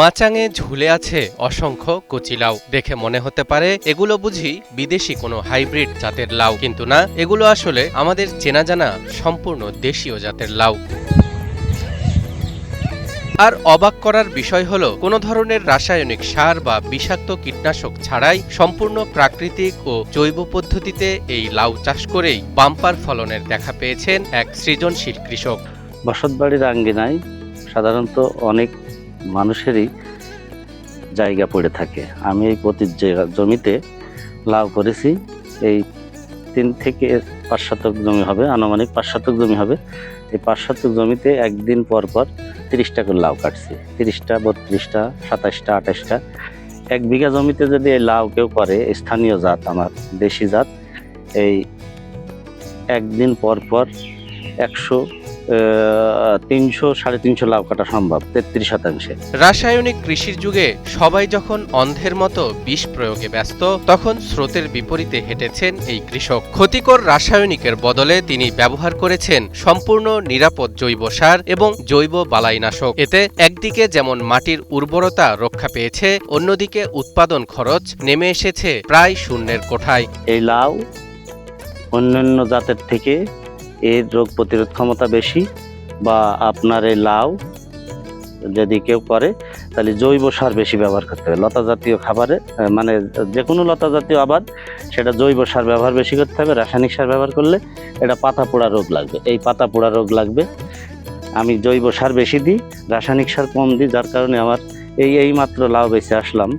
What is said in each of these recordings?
মাচাঙে ঝুলে আছে অসংখ্য কচি লাউ। দেখে মনে হতে পারে এগুলো বুঝি বিদেশি কোনো হাইব্রিড জাতের লাউ, কিন্তু না, এগুলো আসলে আমাদের চেনা জানা সম্পূর্ণ দেশীয় জাতের লাউ। আর অবাক করার বিষয় হলো, কোনো ধরনের রাসায়নিক সার বা বিষাক্ত কীটনাশক ছাড়াই সম্পূর্ণ প্রাকৃতিক ও জৈব পদ্ধতিতে এই লাউ চাষ করেই বাম্পার ফলনের দেখা পেয়েছেন এক সৃজনশীল কৃষক। বসতবাড়ির আঙ্গিনায় সাধারণত অনেক মানুষেরই জায়গা পড়ে থাকে। আমি এই প্রতি জমিতে লাউ করেছি। এই 3 থেকে 5 শতক জমি হবে, আনুমানিক 5 শতক জমি হবে। এই 5 শতক জমিতে একদিন পর পর 30টা করে লাউ কাটছি। 30টা, 32টা, 27টা, 28টা। 1 বিঘা জমিতে যদি এই লাউ কেউ করে, স্থানীয় জাত, আমার দেশি জাত, এই একদিন পর পর 100, 300, 350 লাউ কাটা সম্ভব 33%। রাসায়নিক কৃষির যুগে সবাই যখন অন্ধের মতো বিষ প্রয়োগে ব্যস্ত, তখন স্রোতের বিপরীতে হেঁটেছেন এই কৃষক। ক্ষতিকর রাসায়নিকের বদলে তিনি ব্যবহার করেছেন সম্পূর্ণ নিরাপদ জৈব সার এবং জৈব বালাইনাশক। এতে একদিকে যেমন মাটির উর্বরতা রক্ষা পেয়েছে, অন্যদিকে উৎপাদন খরচ নেমে এসেছে প্রায় শূন্যের কোঠায়। এই লাউ অন্যান্য জাতের থেকে এর রোগ প্রতিরোধ ক্ষমতা বেশি, বা আপনার এই লাউ যদি কেউ করে তাহলে জৈব সার বেশি ব্যবহার করতে হবে। লতা জাতীয় খাবারে, মানে যে কোনো লতা জাতীয় আবাদ, সেটা জৈব সার ব্যবহার বেশি করতে হবে। রাসায়নিক সার ব্যবহার করলে এটা পাতা পোড়া রোগ লাগবে, এই পাতা পোড়া রোগ লাগবে। আমি জৈব সার বেশি দিই, রাসায়নিক সার কম দিই, যার কারণে আমার এই মাত্র লাউ বেঁচে আসলাম।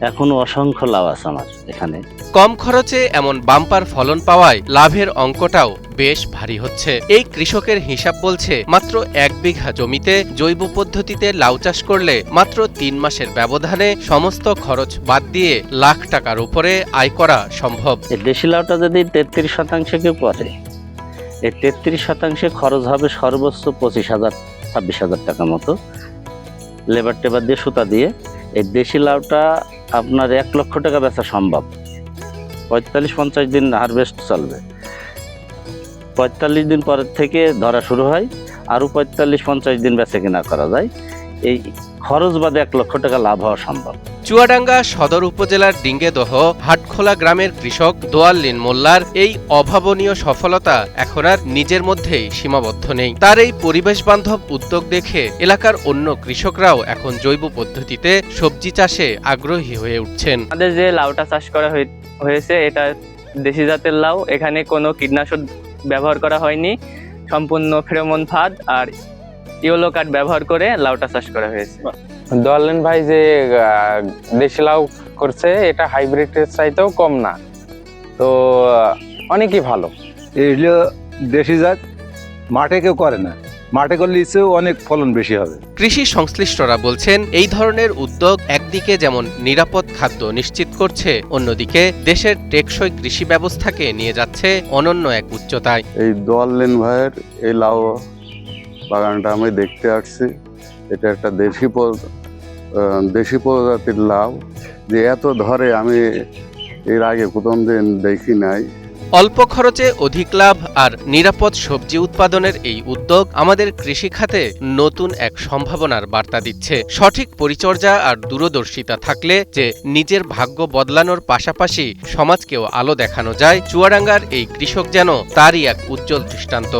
এখনো অসংখ্য লাউ আছে আমার এখানে। কম খরচে এমন বাম্পার ফলন পাওয়ায় লাভের অঙ্কটাও বেশ ভারী হচ্ছে। এই কৃষকের হিসাব বলছে, মাত্র 1 বিঘা জমিতে জৈব পদ্ধতিতে লাউ চাষ করলে মাত্র 3 মাসের ব্যবধানে সমস্ত খরচ বাদ দিয়ে লাখ টাকার উপরে আয় করা সম্ভব। এই দেশি লাউটা যদি 33% কেউ করে, এই 33% খরচ হবে সর্বোচ্চ 25,000-26,000 টাকা মতো, লেবার টেবার দিয়ে, সুতা দিয়ে। এই দেশি লাউটা আপনার 1 লক্ষ টাকা বেচা সম্ভব। 45-50 দিন হারভেস্ট চলবে। 45 দিন পরের থেকে ধরা শুরু হয়, আরও 45-50 দিন বেচে কিনা করা যায়। এই খরচ বাদে 1 লক্ষ টাকা লাভ হওয়া সম্ভব। চুয়াডাঙ্গা সদর উপজেলার ডিঙ্গেদহ হাটখোলা গ্রামের কৃষক দোয়াল্লিন মোল্লার এই অভাবনীয় সফলতা এখন আর নিজের মধ্যেই সীমাবদ্ধ নেই। তার এই পরিবেশ বান্ধব উদ্যোগ দেখে এলাকার অন্য কৃষকরাও এখন জৈব পদ্ধতিতে সবজি চাষে আগ্রহী হয়ে উঠছেন। আমাদের যে লাউটা চাষ করা হয়েছে, এটা দেশি জাতের লাউ। এখানে কোনো কীটনাশক ব্যবহার করা হয়নি, সম্পূর্ণ ফেরোমন ফাঁদ আর ইয়েলো কার্ড ব্যবহার করে লাউটা চাষ করা হয়েছে। দোয়াল্লিন ভাই যে দেশি লাউ করছে, এটা হাইব্রিডের চাইতেও কম না, তো অনেকই ভালো। এগুলো দেশি জাত, মাঠে কেউ করে না, মাঠে করলে ইচ্ছেও অনেক ফলন বেশি হবে। কৃষি সংশ্লিষ্টরা বলছেন, এই ধরনের উদ্যোগ একদিকে যেমন নিরাপদ খাদ্য নিশ্চিত করছে, অন্যদিকে দেশের টেকসই কৃষি ব্যবস্থাকে নিয়ে যাচ্ছে অনন্য এক উচ্চতায়। এই দোয়াল্লিন ভাইয়ের এই লাউ বাগানটা আমি দেখতে আসছি। এটা একটা দেশি প্রজাতির লাউ, যে এত ধরে আমি এর আগে প্রথম দিন দেখি নাই। অল্প খরচে অধিক লাভ আর নিরাপদ সবজি উৎপাদনের এই উদ্যোগ আমাদের কৃষি খাতে নতুন এক সম্ভাবনার বার্তা দিচ্ছে। সঠিক পরিচর্যা আর দূরদর্শিতা থাকলে যে নিজের ভাগ্য বদলানোর পাশাপাশি সমাজকেও আলো দেখানো যায়, চুয়াডাঙ্গার এই কৃষক যেন তারই এক উজ্জ্বল দৃষ্টান্ত।